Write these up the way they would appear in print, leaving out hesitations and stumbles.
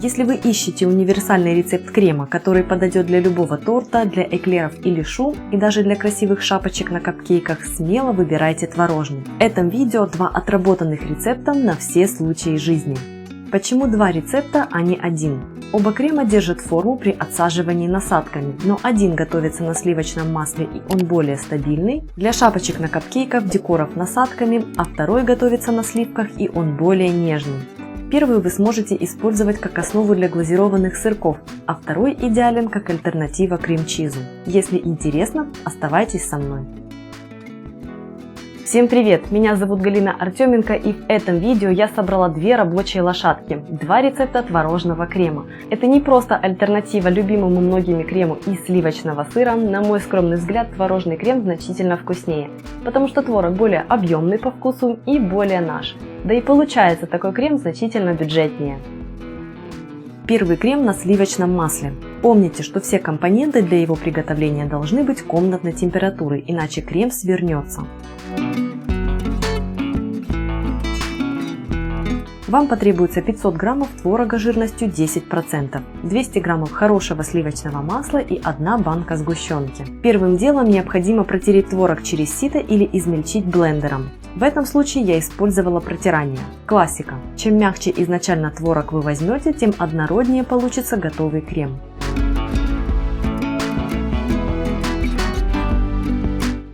Если вы ищете универсальный рецепт крема, который подойдет для любого торта, для эклеров или шу и даже для красивых шапочек на капкейках, смело выбирайте творожный. В этом видео 2 отработанных рецепта на все случаи жизни. Почему 2 рецепта, а не 1? Оба крема держат форму при отсаживании насадками, но один готовится на сливочном масле и он более стабильный, для шапочек на капкейках, декоров насадками, а второй готовится на сливках и он более нежный. Первый вы сможете использовать как основу для глазированных сырков, а второй идеален как альтернатива крем-чизу. Если интересно, оставайтесь со мной. Всем привет! Меня зовут Галина Артеменко, и в этом видео я собрала 2 рабочие лошадки, 2 рецепта творожного крема. Это не просто альтернатива любимому многими крему из сливочного сыра, на мой скромный взгляд, творожный крем значительно вкуснее, потому что творог более объемный по вкусу и более наш. Да и получается такой крем значительно бюджетнее. Первый крем на сливочном масле. Помните, что все компоненты для его приготовления должны быть комнатной температуры, иначе крем свернется. Вам потребуется 500 граммов творога жирностью 10%, 200 граммов хорошего сливочного масла и 1 банка сгущенки. Первым делом необходимо протереть творог через сито или измельчить блендером. В этом случае я использовала протирание. Классика. Чем мягче изначально творог вы возьмете, тем однороднее получится готовый крем.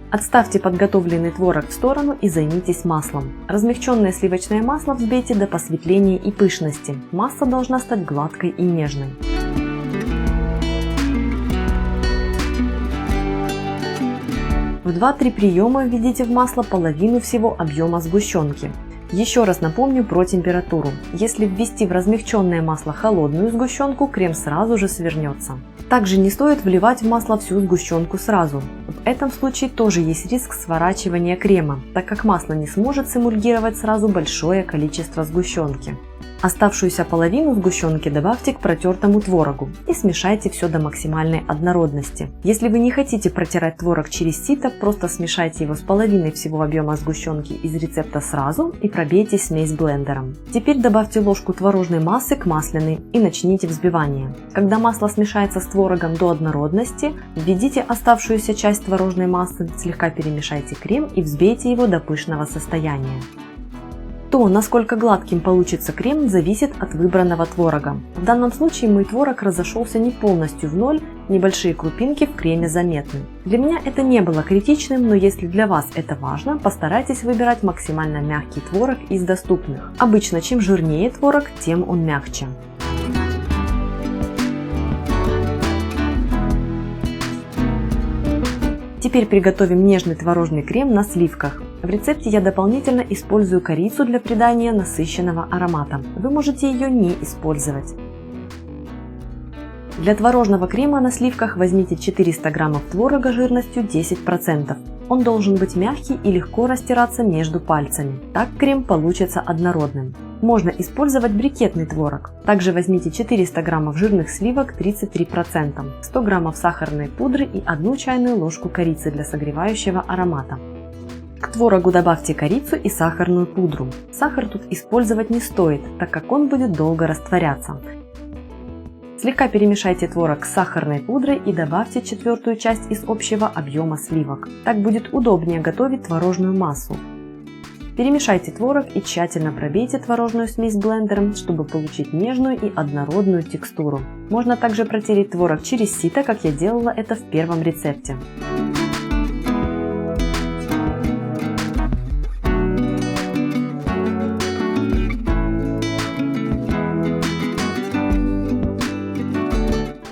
Отставьте подготовленный творог в сторону и займитесь маслом. Размягченное сливочное масло взбейте до посветления и пышности. Масса должна стать гладкой и нежной. В 2-3 приема введите в масло половину всего объема сгущенки. Еще раз напомню про температуру. Если ввести в размягченное масло холодную сгущенку, крем сразу же свернется. Также не стоит вливать в масло всю сгущенку сразу. В этом случае тоже есть риск сворачивания крема, так как масло не сможет сэмульгировать сразу большое количество сгущенки. Оставшуюся половину сгущенки добавьте к протертому творогу и смешайте все до максимальной однородности. Если вы не хотите протирать творог через сито, просто смешайте его с половиной всего объема сгущенки из рецепта сразу и пробейте смесь блендером. Теперь добавьте ложку творожной массы к масляной и начните взбивание. Когда масло смешается с творогом до однородности, введите оставшуюся часть творожной массы, слегка перемешайте крем и взбейте его до пышного состояния. То, насколько гладким получится крем, зависит от выбранного творога. В данном случае мой творог разошелся не полностью в ноль, небольшие крупинки в креме заметны. Для меня это не было критичным, но если для вас это важно, постарайтесь выбирать максимально мягкий творог из доступных. Обычно чем жирнее творог, тем он мягче. Теперь приготовим нежный творожный крем на сливках. В рецепте я дополнительно использую корицу для придания насыщенного аромата. Вы можете ее не использовать. Для творожного крема на сливках возьмите 400 граммов творога жирностью 10%. Он должен быть мягкий и легко растираться между пальцами. Так крем получится однородным. Можно использовать брикетный творог. Также возьмите 400 граммов жирных сливок 33%, 100 граммов сахарной пудры и 1 чайную ложку корицы для согревающего аромата. К творогу добавьте корицу и сахарную пудру. Сахар тут использовать не стоит, так как он будет долго растворяться. Слегка перемешайте творог с сахарной пудрой и добавьте 1/4 часть из общего объема сливок. Так будет удобнее готовить творожную массу. Перемешайте творог и тщательно пробейте творожную смесь блендером, чтобы получить нежную и однородную текстуру. Можно также протереть творог через сито, как я делала это в первом рецепте.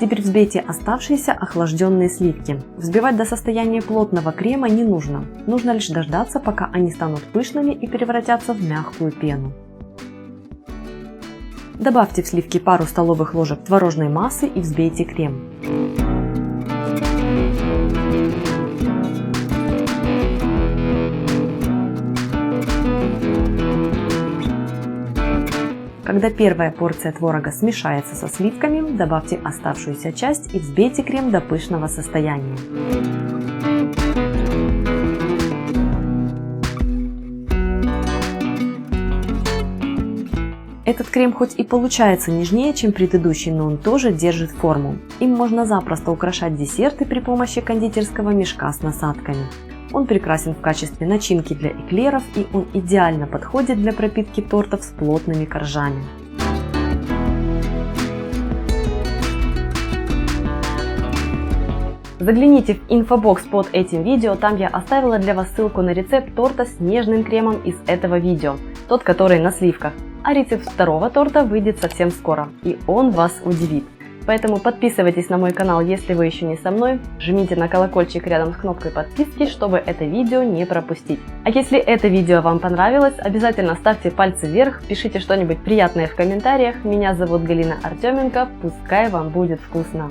Теперь взбейте оставшиеся охлажденные сливки. Взбивать до состояния плотного крема не нужно. Нужно лишь дождаться, пока они станут пышными и превратятся в мягкую пену. Добавьте в сливки пару столовых ложек творожной массы и взбейте крем. Когда первая порция творога смешается со сливками, добавьте оставшуюся часть и взбейте крем до пышного состояния. Этот крем хоть и получается нежнее, чем предыдущий, но он тоже держит форму. Им можно запросто украшать десерты при помощи кондитерского мешка с насадками. Он прекрасен в качестве начинки для эклеров, и он идеально подходит для пропитки тортов с плотными коржами. Загляните в инфобокс под этим видео, там я оставила для вас ссылку на рецепт торта с нежным кремом из этого видео, тот, который на сливках. А рецепт второго торта выйдет совсем скоро, и он вас удивит. Поэтому подписывайтесь на мой канал, если вы еще не со мной, жмите на колокольчик рядом с кнопкой подписки, чтобы это видео не пропустить. А если это видео вам понравилось, обязательно ставьте пальцы вверх, пишите что-нибудь приятное в комментариях. Меня зовут Галина Артеменко, пускай вам будет вкусно!